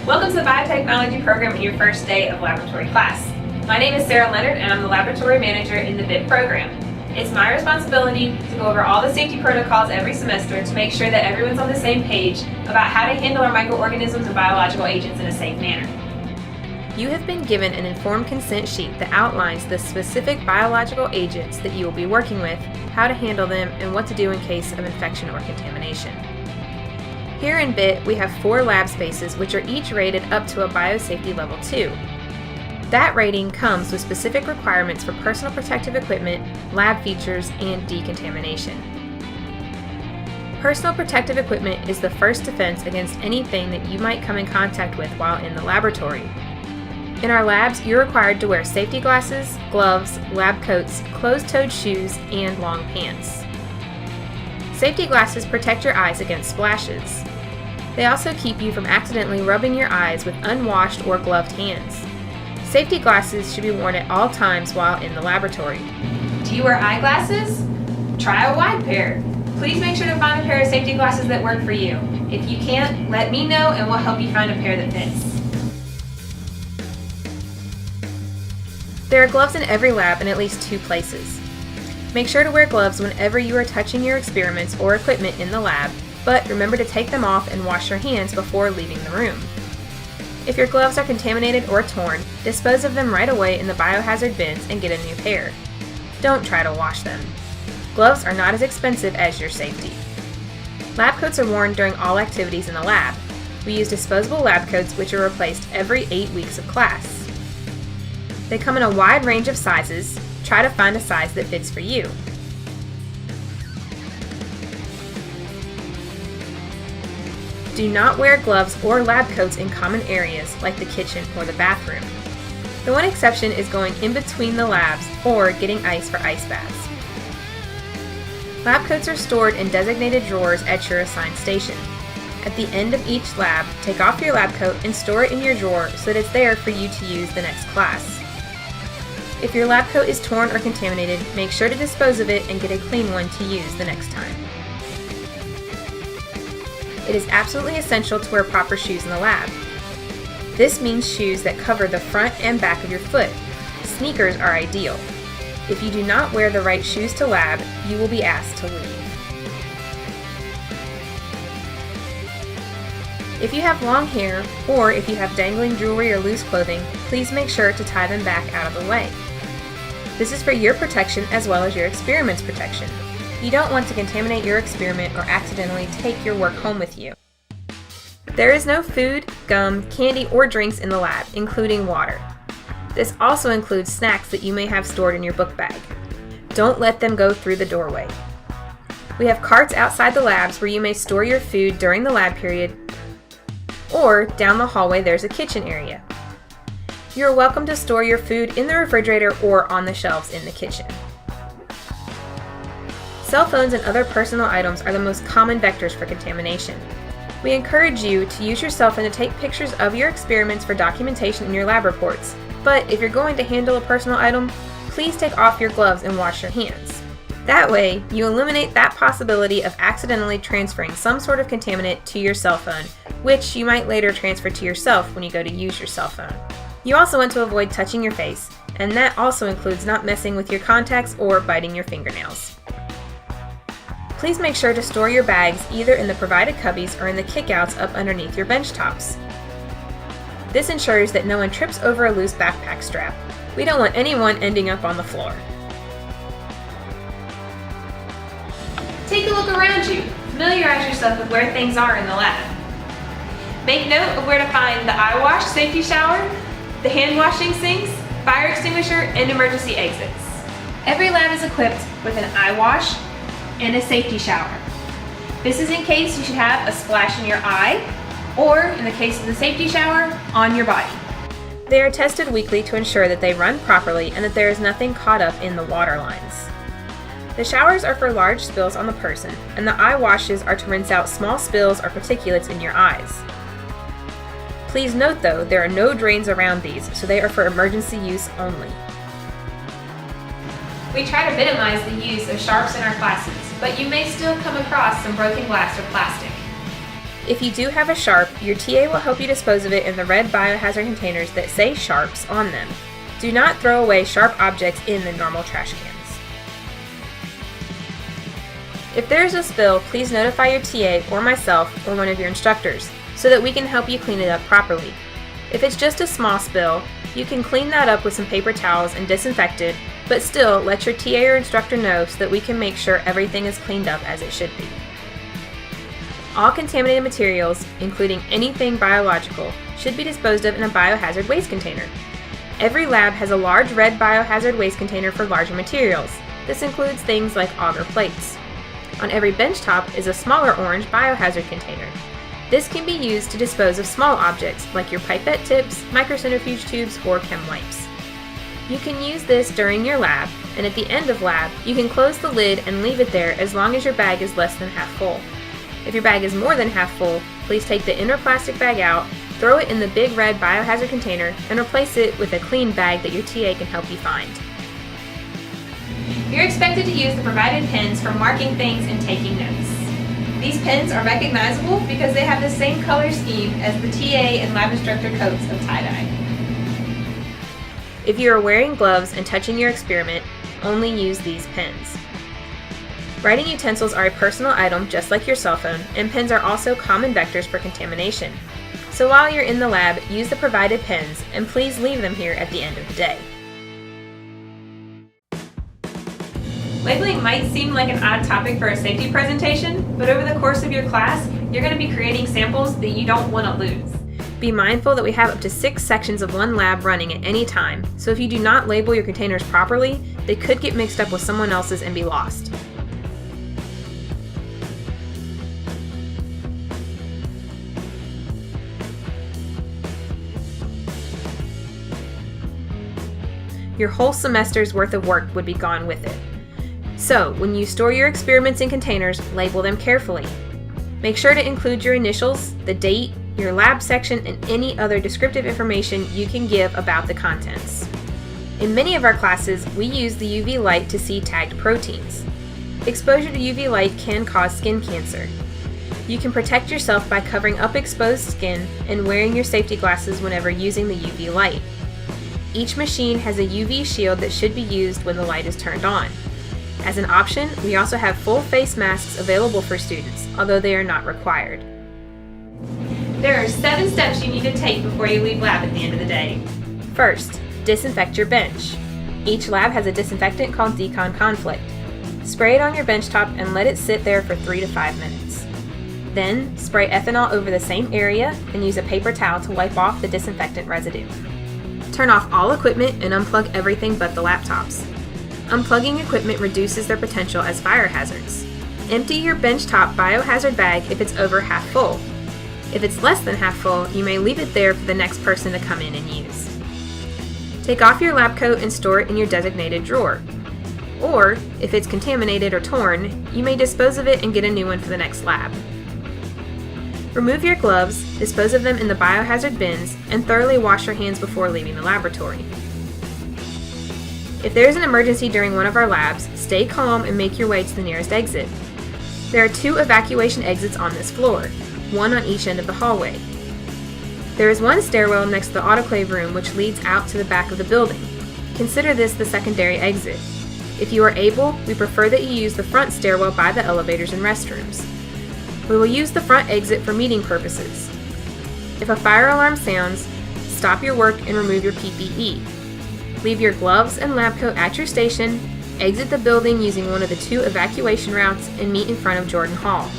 Welcome to the Biotechnology program and your first day of laboratory class. My name is Leonard and I'm the laboratory manager in the BIP program. It's my responsibility to go over all the safety protocols every semester to make sure that everyone's on the same page about how to handle our microorganisms and biological agents in a safe manner. You have been given an informed consent sheet that outlines the specific biological agents that you will be working with, how to handle them, and what to do in case of infection or contamination. Here in BIT, we have 4 lab spaces which are each rated up to a biosafety level 2. That rating comes with specific requirements for personal protective equipment, lab features, and decontamination. Personal protective equipment is the first defense against anything that you might come in contact with while in the laboratory. In our labs, you're required to wear safety glasses, gloves, lab coats, closed-toed shoes, and long pants. Safety glasses protect your eyes against splashes. They also keep you from accidentally rubbing your eyes with unwashed or gloved hands. Safety glasses should be worn at all times while in the laboratory. Do you wear eyeglasses? Try a wide pair. Please make sure to find a pair of safety glasses that work for you. If you can't, let me know and we'll help you find a pair that fits. There are gloves in every lab in at least 2 places. Make sure to wear gloves whenever you are touching your experiments or equipment in the lab, but remember to take them off and wash your hands before leaving the room. If your gloves are contaminated or torn, dispose of them right away in the biohazard bins and get a new pair. Don't try to wash them. Gloves are not as expensive as your safety. Lab coats are worn during all activities in the lab. We use disposable lab coats which are replaced every 8 weeks of class. They come in a wide range of sizes. Try to find a size that fits for you. Do not wear gloves or lab coats in common areas like the kitchen or the bathroom. The one exception is going in between the labs or getting ice for ice baths. Lab coats are stored in designated drawers at your assigned station. At the end of each lab, take off your lab coat and store it in your drawer so that it's there for you to use the next class. If your lab coat is torn or contaminated, make sure to dispose of it and get a clean one to use the next time. It is absolutely essential to wear proper shoes in the lab. This means shoes that cover the front and back of your foot. Sneakers are ideal. If you do not wear the right shoes to lab, you will be asked to leave. If you have long hair, or if you have dangling jewelry or loose clothing, please make sure to tie them back out of the way. This is for your protection as well as your experiment's protection. You don't want to contaminate your experiment or accidentally take your work home with you. There is no food, gum, candy, or drinks in the lab, including water. This also includes snacks that you may have stored in your book bag. Don't let them go through the doorway. We have carts outside the labs where you may store your food during the lab period, or down the hallway there's a kitchen area. You're welcome to store your food in the refrigerator or on the shelves in the kitchen. Cell phones and other personal items are the most common vectors for contamination. We encourage you to use your cell phone to take pictures of your experiments for documentation in your lab reports, but if you're going to handle a personal item, please take off your gloves and wash your hands. That way, you eliminate that possibility of accidentally transferring some sort of contaminant to your cell phone, which you might later transfer to yourself when you go to use your cell phone. You also want to avoid touching your face, and that also includes not messing with your contacts or biting your fingernails. Please make sure to store your bags either in the provided cubbies or in the kickouts up underneath your bench tops. This ensures that no one trips over a loose backpack strap. We don't want anyone ending up on the floor. Take a look around you. Familiarize yourself with where things are in the lab. Make note of where to find the eye wash safety shower, the hand washing sinks, fire extinguisher, and emergency exits. Every lab is equipped with an eye wash and a safety shower. This is in case you should have a splash in your eye, or in the case of the safety shower, on your body. They are tested weekly to ensure that they run properly and that there is nothing caught up in the water lines. The showers are for large spills on the person, and the eye washes are to rinse out small spills or particulates in your eyes. Please note though, there are no drains around these, so they are for emergency use only. We try to minimize the use of sharps in our classes, but you may still come across some broken glass or plastic. If you do have a sharp, your TA will help you dispose of it in the red biohazard containers that say sharps on them. Do not throw away sharp objects in the normal trash cans. If there is a spill, please notify your TA or myself or one of your instructors so that we can help you clean it up properly. If it's just a small spill, you can clean that up with some paper towels and disinfect it, but still let your TA or instructor know so that we can make sure everything is cleaned up as it should be. All contaminated materials, including anything biological, should be disposed of in a biohazard waste container. Every lab has a large red biohazard waste container for larger materials. This includes things like auger plates. On every benchtop is a smaller orange biohazard container. This can be used to dispose of small objects like your pipette tips, microcentrifuge tubes, or chem wipes. You can use this during your lab, and at the end of lab, you can close the lid and leave it there as long as your bag is less than half full. If your bag is more than half full, please take the inner plastic bag out, throw it in the big red biohazard container, and replace it with a clean bag that your TA can help you find. You're expected to use the provided pens for marking things and taking notes. These pens are recognizable because they have the same color scheme as the TA and lab instructor coats of tie-dye. If you are wearing gloves and touching your experiment, only use these pens. Writing utensils are a personal item just like your cell phone, and pens are also common vectors for contamination. So while you're in the lab, use the provided pens, and please leave them here at the end of the day. Labeling might seem like an odd topic for a safety presentation, but over the course of your class, you're going to be creating samples that you don't want to lose. Be mindful that we have up to 6 sections of one lab running at any time, so if you do not label your containers properly, they could get mixed up with someone else's and be lost. Your whole semester's worth of work would be gone with it. So, when you store your experiments in containers, label them carefully. Make sure to include your initials, the date, your lab section, and any other descriptive information you can give about the contents. In many of our classes, we use the UV light to see tagged proteins. Exposure to UV light can cause skin cancer. You can protect yourself by covering up exposed skin and wearing your safety glasses whenever using the UV light. Each machine has a UV shield that should be used when the light is turned on. As an option, we also have full face masks available for students, although they are not required. There are 7 steps you need to take before you leave lab at the end of the day. First, disinfect your bench. Each lab has a disinfectant called Decon Conflict. Spray it on your bench top and let it sit there for 3 to 5 minutes. Then, spray ethanol over the same area and use a paper towel to wipe off the disinfectant residue. Turn off all equipment and unplug everything but the laptops. Unplugging equipment reduces their potential as fire hazards. Empty your benchtop biohazard bag if it's over half full. If it's less than half full, you may leave it there for the next person to come in and use. Take off your lab coat and store it in your designated drawer. Or, if it's contaminated or torn, you may dispose of it and get a new one for the next lab. Remove your gloves, dispose of them in the biohazard bins, and thoroughly wash your hands before leaving the laboratory. If there is an emergency during one of our labs, stay calm and make your way to the nearest exit. There are 2 evacuation exits on this floor, one on each end of the hallway. There is one stairwell next to the autoclave room which leads out to the back of the building. Consider this the secondary exit. If you are able, we prefer that you use the front stairwell by the elevators and restrooms. We will use the front exit for meeting purposes. If a fire alarm sounds, stop your work and remove your PPE. Leave your gloves and lab coat at your station, exit the building using one of the 2 evacuation routes, and meet in front of Jordan Hall.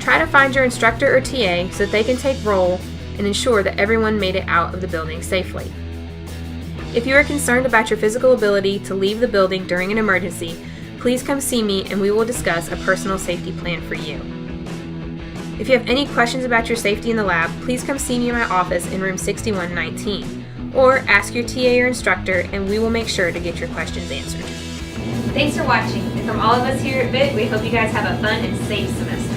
Try to find your instructor or TA so that they can take roll and ensure that everyone made it out of the building safely. If you are concerned about your physical ability to leave the building during an emergency, please come see me and we will discuss a personal safety plan for you. If you have any questions about your safety in the lab, please come see me in my office in room 6119. Or ask your TA or instructor and we will make sure to get your questions answered. Thanks for watching, and from all of us here at BIT, we hope you guys have a fun and safe semester.